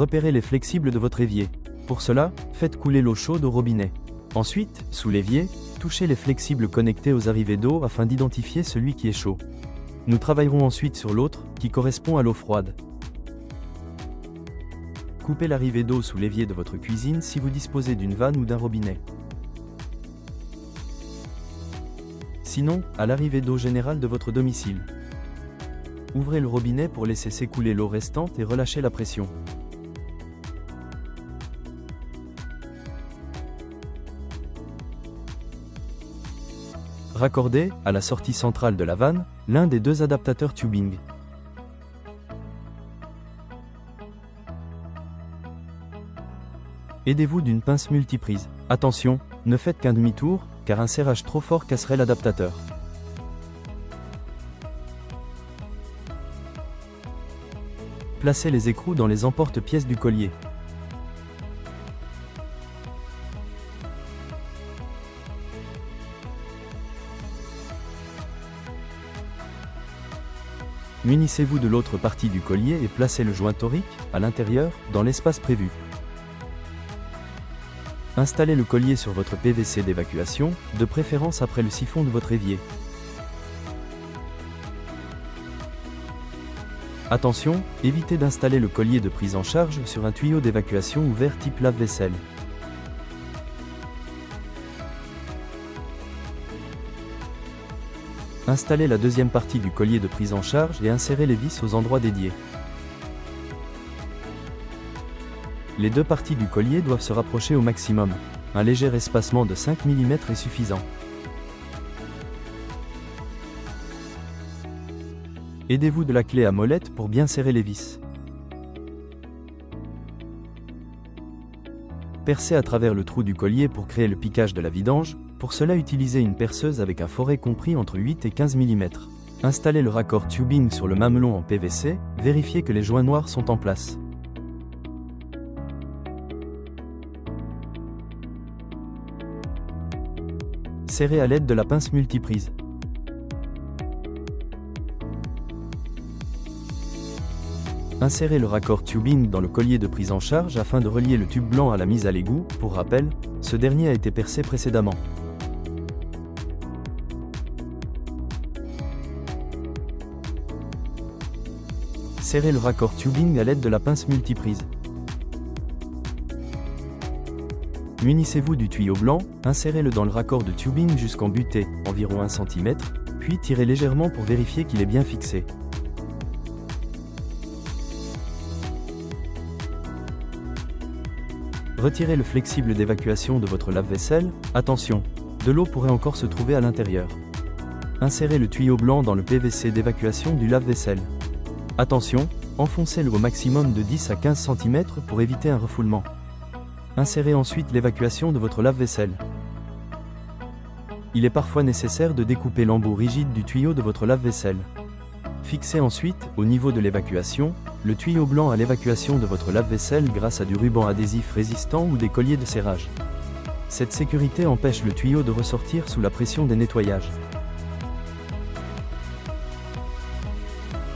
Repérez les flexibles de votre évier. Pour cela, faites couler l'eau chaude au robinet. Ensuite, sous l'évier, touchez les flexibles connectés aux arrivées d'eau afin d'identifier celui qui est chaud. Nous travaillerons ensuite sur l'autre, qui correspond à l'eau froide. Coupez l'arrivée d'eau sous l'évier de votre cuisine si vous disposez d'une vanne ou d'un robinet. Sinon, à l'arrivée d'eau générale de votre domicile. Ouvrez le robinet pour laisser s'écouler l'eau restante et relâcher la pression. Raccordez, à la sortie centrale de la vanne, l'un des deux adaptateurs tubing. Aidez-vous d'une pince multiprise. Attention, ne faites qu'un demi-tour, car un serrage trop fort casserait l'adaptateur. Placez les écrous dans les emporte-pièces du collier. Munissez-vous de l'autre partie du collier et placez le joint torique, à l'intérieur, dans l'espace prévu. Installez le collier sur votre PVC d'évacuation, de préférence après le siphon de votre évier. Attention, évitez d'installer le collier de prise en charge sur un tuyau d'évacuation ouvert type lave-vaisselle. Installez la deuxième partie du collier de prise en charge et insérez les vis aux endroits dédiés. Les deux parties du collier doivent se rapprocher au maximum. Un léger espacement de 5 mm est suffisant. Aidez-vous de la clé à molette pour bien serrer les vis. Percez à travers le trou du collier pour créer le piquage de la vidange. Pour cela, utilisez une perceuse avec un foret compris entre 8 et 15 mm. Installez le raccord tubing sur le mamelon en PVC, vérifiez que les joints noirs sont en place. Serrez à l'aide de la pince multiprise. Insérez le raccord tubing dans le collier de prise en charge afin de relier le tube blanc à la mise à l'égout. Pour rappel, ce dernier a été percé précédemment. Serrez le raccord tubing à l'aide de la pince multiprise. Munissez-vous du tuyau blanc, insérez-le dans le raccord de tubing jusqu'en butée, environ 1 cm, puis tirez légèrement pour vérifier qu'il est bien fixé. Retirez le flexible d'évacuation de votre lave-vaisselle. Attention, de l'eau pourrait encore se trouver à l'intérieur. Insérez le tuyau blanc dans le PVC d'évacuation du lave-vaisselle. Attention, enfoncez-le au maximum de 10 à 15 cm pour éviter un refoulement. Insérez ensuite l'évacuation de votre lave-vaisselle. Il est parfois nécessaire de découper l'embout rigide du tuyau de votre lave-vaisselle. Fixez ensuite, au niveau de l'évacuation, le tuyau blanc à l'évacuation de votre lave-vaisselle grâce à du ruban adhésif résistant ou des colliers de serrage. Cette sécurité empêche le tuyau de ressortir sous la pression des nettoyages.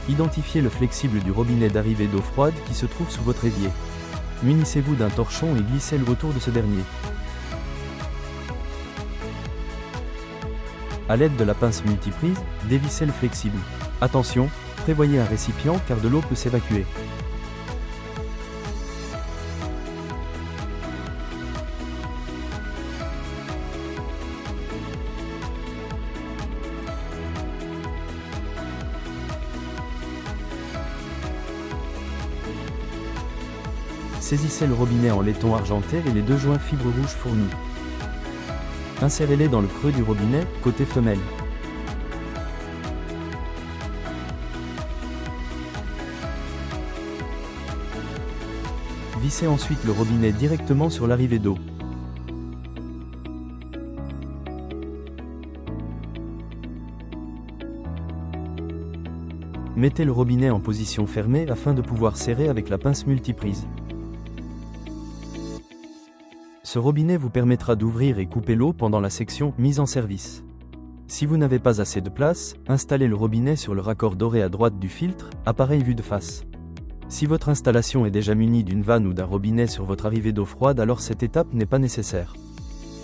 Identifiez le flexible du robinet d'arrivée d'eau froide qui se trouve sous votre évier. Munissez-vous d'un torchon et glissez-le autour de ce dernier. À l'aide de la pince multiprise, dévissez le flexible. Attention, prévoyez un récipient car de l'eau peut s'évacuer. Saisissez le robinet en laiton argenté et les deux joints fibres rouges fournis. Insérez-les dans le creux du robinet, côté femelle. Vissez ensuite le robinet directement sur l'arrivée d'eau. Mettez le robinet en position fermée afin de pouvoir serrer avec la pince multiprise. Ce robinet vous permettra d'ouvrir et couper l'eau pendant la section « Mise en service ». Si vous n'avez pas assez de place, installez le robinet sur le raccord doré à droite du filtre, appareil vue de face. Si votre installation est déjà munie d'une vanne ou d'un robinet sur votre arrivée d'eau froide, alors cette étape n'est pas nécessaire.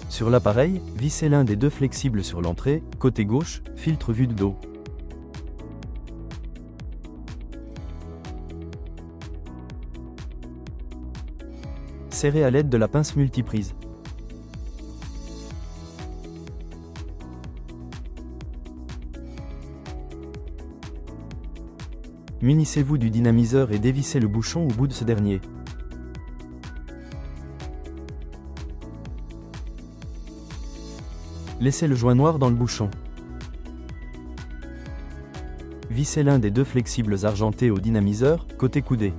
Sur l'appareil, vissez l'un des deux flexibles sur l'entrée, côté gauche, filtre vue d'eau. Serrez à l'aide de la pince multiprise. Munissez-vous du dynamiseur et dévissez le bouchon au bout de ce dernier. Laissez le joint noir dans le bouchon. Vissez l'un des deux flexibles argentés au dynamiseur, côté coudé.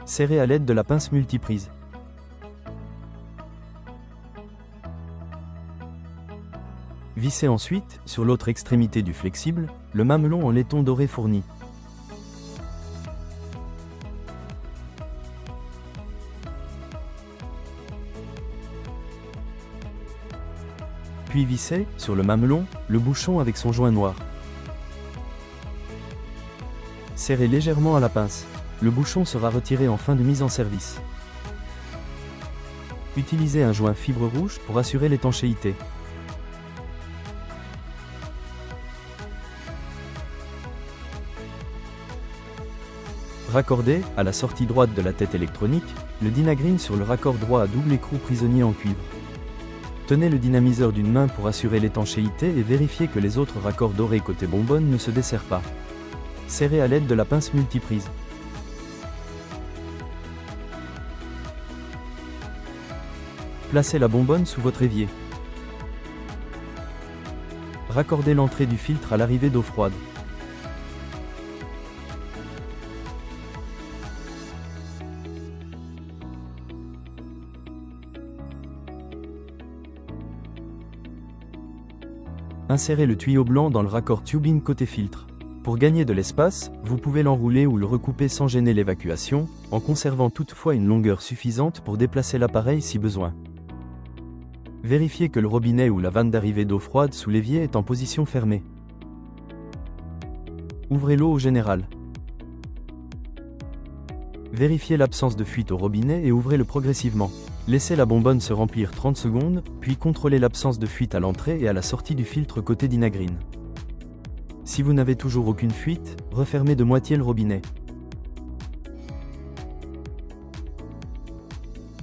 Serrez à l'aide de la pince multiprise. Vissez ensuite, sur l'autre extrémité du flexible, le mamelon en laiton doré fourni. Puis vissez, sur le mamelon, le bouchon avec son joint noir. Serrez légèrement à la pince. Le bouchon sera retiré en fin de mise en service. Utilisez un joint fibre rouge pour assurer l'étanchéité. Raccordez, à la sortie droite de la tête électronique, le Dynagreen sur le raccord droit à double écrou prisonnier en cuivre. Tenez le dynamiseur d'une main pour assurer l'étanchéité et vérifiez que les autres raccords dorés côté bonbonne ne se desserrent pas. Serrez à l'aide de la pince multiprise. Placez la bonbonne sous votre évier. Raccordez l'entrée du filtre à l'arrivée d'eau froide. Insérez le tuyau blanc dans le raccord tubing côté filtre. Pour gagner de l'espace, vous pouvez l'enrouler ou le recouper sans gêner l'évacuation, en conservant toutefois une longueur suffisante pour déplacer l'appareil si besoin. Vérifiez que le robinet ou la vanne d'arrivée d'eau froide sous l'évier est en position fermée. Ouvrez l'eau au général. Vérifiez l'absence de fuite au robinet et ouvrez-le progressivement. Laissez la bonbonne se remplir 30 secondes, puis contrôlez l'absence de fuite à l'entrée et à la sortie du filtre côté Dynagreen. Si vous n'avez toujours aucune fuite, refermez de moitié le robinet.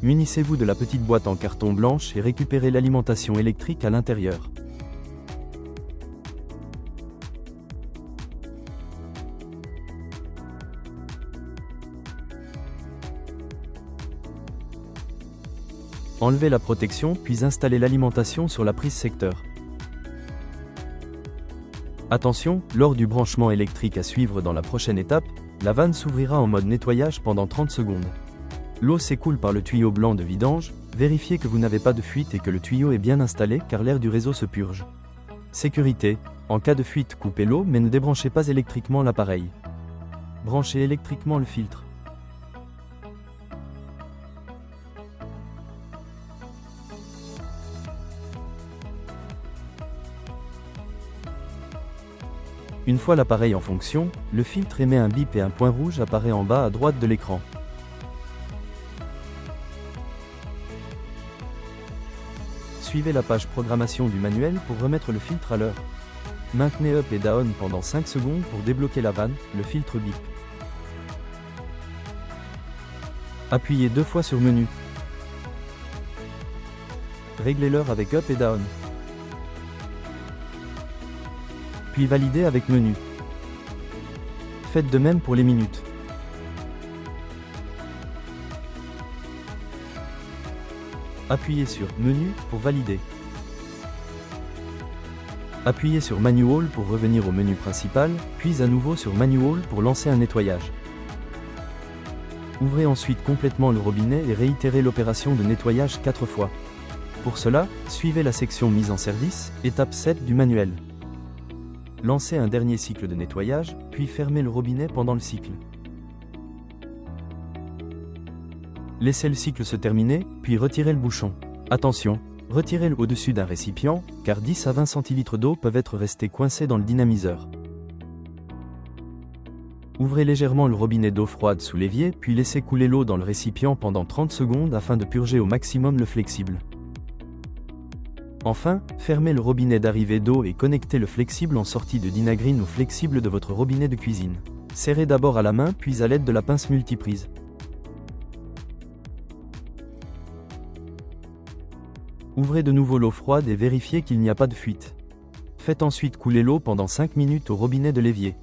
Munissez-vous de la petite boîte en carton blanche et récupérez l'alimentation électrique à l'intérieur. Enlevez la protection puis installez l'alimentation sur la prise secteur. Attention, lors du branchement électrique à suivre dans la prochaine étape, la vanne s'ouvrira en mode nettoyage pendant 30 secondes. L'eau s'écoule par le tuyau blanc de vidange, vérifiez que vous n'avez pas de fuite et que le tuyau est bien installé car l'air du réseau se purge. Sécurité, en cas de fuite coupez l'eau mais ne débranchez pas électriquement l'appareil. Branchez électriquement le filtre. Une fois l'appareil en fonction, le filtre émet un bip et un point rouge apparaît en bas à droite de l'écran. Suivez la page programmation du manuel pour remettre le filtre à l'heure. Maintenez up et down pendant 5 secondes pour débloquer la vanne, le filtre bip. Appuyez 2 fois sur menu. Réglez l'heure avec up et down. Puis validez avec menu. Faites de même pour les minutes. Appuyez sur Menu pour valider. Appuyez sur Manual pour revenir au menu principal, puis à nouveau sur Manual pour lancer un nettoyage. Ouvrez ensuite complètement le robinet et réitérez l'opération de nettoyage 4 fois. Pour cela, suivez la section Mise en service, étape 7 du manuel. Lancez un dernier cycle de nettoyage, puis fermez le robinet pendant le cycle. Laissez le cycle se terminer, puis retirez le bouchon. Attention, Retirez l'eau au-dessus d'un récipient, car 10 à 20 centilitres d'eau peuvent être restés coincés dans le dynamiseur. Ouvrez légèrement le robinet d'eau froide sous l'évier, puis laissez couler l'eau dans le récipient pendant 30 secondes afin de purger au maximum le flexible. Enfin, fermez le robinet d'arrivée d'eau et connectez le flexible en sortie de Dynagreen au flexible de votre robinet de cuisine. Serrez d'abord à la main puis à l'aide de la pince multiprise. Ouvrez de nouveau l'eau froide et vérifiez qu'il n'y a pas de fuite. Faites ensuite couler l'eau pendant 5 minutes au robinet de l'évier.